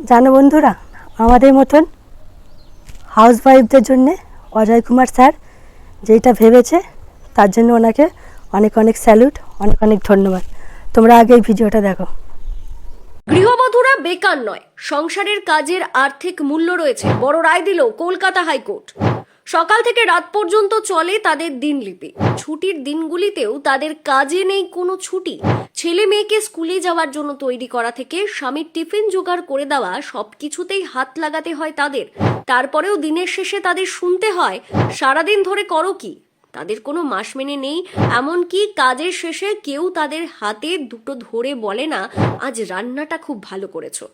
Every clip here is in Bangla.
জানো বন্ধুরা, আমাদের মতন হাউসওয়াইফদের জন্যে অজয় কুমার স্যার যেটা ভেবেছে তার জন্য ওনাকে অনেক অনেক স্যালুট, অনেক অনেক ধন্যবাদ। তোমরা আগে এই ভিডিওটা দেখো। গৃহবধূরা বেকার নয়, সংসারের কাজের আর্থিক মূল্য রয়েছে, বড় রায় দিল কলকাতা হাইকোর্ট। সকাল থেকে রাত পর্যন্ত চলে তাদের দিনলিপি। ছুটির দিনগুলিতেও তাদের কাজে নেই কোনো ছুটি। ছেলে মেয়েকে স্কুলে যাওয়ার জন্য তৈরি করা থেকে স্বামীর টিফিন জোগাড় করে দেওয়া সবকিছুতেই হাত লাগাতে হয় তাদের। তারপরেও দিনের শেষে তাদের শুনতে হয়, সারাদিন ধরে করো কি? তাদের কোনো মাস মেনে নেই। এমনকি কাজের শেষে কেউ তাদের হাতে দুটো ধরে বলে না, আজ রান্নাটা খুব ভালো করেছো।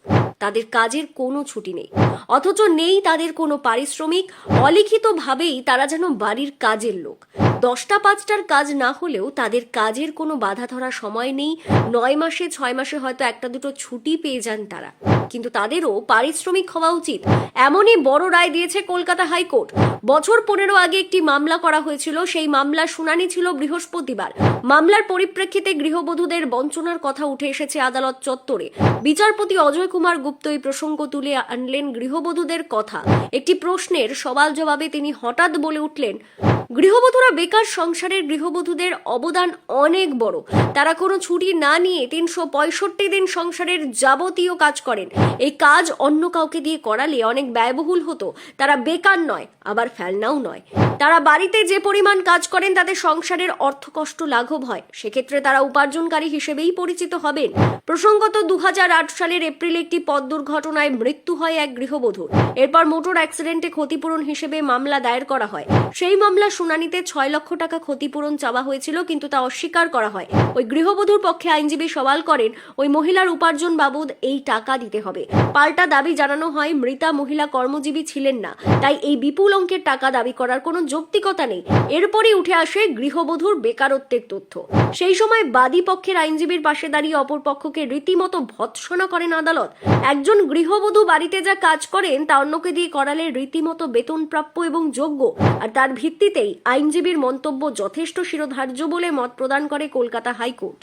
তাদের কাজের কোনো ছুটি নেই, অথচ নেই তাদের কোনো পারিশ্রমিক। অলিখিতভাবেই তারা যেন বাড়ির কাজের লোক। 10টা 5টার কাজ না হলেও তাদের কাজের কোনো বাধা ধরা সময় নেই। 9 মাসে 6 মাসে হয়তো একটা দুটো ছুটি পেয়ে যান তারা, কিন্তু তাদেরও পারিশ্রমিক হওয়া উচিত। এমনই বড় রায় দিয়েছে কলকাতা হাইকোর্ট। বছর 15 আগে একটি মামলা করা হয়েছিল। সেই মামলার শুনানি ছিল বৃহস্পতিবার। মামলার পরিপ্রেক্ষিতে গৃহবধূদের বঞ্চনার কথা উঠে এসেছে আদালত চত্বরে। বিচারপতি অজয় কুমার গুপ্ত এই প্রসঙ্গ তুলে আনলেন গৃহবধূদের কথা। একটি প্রশ্নের সওয়াল জবাবে তিনি হঠাৎ বলে উঠলেন, গৃহবধূরা বেকার, সংসারের গৃহবধূদের অবদান অনেক বড়। তারা কোনো ছুটি না নিয়ে 365 দিন সংসারের যাবতীয় কাজ করেন। এই কাজ অন্য কাউকে দিয়ে করালে অনেক ব্যয়বহুল হতো। তারা বেকার নয়, আবার ফেলনাও নয়। তারা বাড়িতে যে পরিমাণ কাজ করেন তাতে সংসারের অর্থকষ্ট লাঘব হয়। সেক্ষেত্রে তারা উপার্জনকারী হিসেবেই পরিচিত হবেন। প্রসঙ্গত 2008 সালের এপ্রিলে একটি পথ দুর্ঘটনায় মৃত্যু হয় এক গৃহবধূর। এরপর মোটর অ্যাক্সিডেন্টে ক্ষতিপূরণ হিসেবে মামলা দায়ের করা হয়। সেই মামলা শুনানিতে 6 লক্ষ টাকা ক্ষতিপূরণ চাওয়া হয়েছিল, কিন্তু তা অস্বীকার করা হয়। ওই গৃহবধূর পক্ষে আইনজীবী সওয়াল করেন, ওই মহিলার উপার্জন বাবদ এই টাকা দিতে হবে। পাল্টা দাবি জানানো হয়, মৃতা মহিলা কর্মজীবী ছিলেন না, তাই এই বিপুল অঙ্কের টাকা দাবি করার কোনো যৌক্তিকতা নেই। এরপরই উঠে আসে গৃহবধূর বেকারত্বের তথ্য। সেই সময় বাদী পক্ষের আইনজীবীর পাশে দাঁড়িয়ে অপর পক্ষকে রীতিমতো ভৎসনা করেন আদালত। একজন গৃহবধূ বাড়িতে যা কাজ করেন তা অন্যকে দিয়ে করালে রীতিমতো বেতন প্রাপ্য এবং যোগ্য। আর তার ভিত্তিতেই আইনজীবীর মন্তব্য যথেষ্ট শিরোধার্য বলে মত প্রদান করে কলকাতা হাইকোর্ট।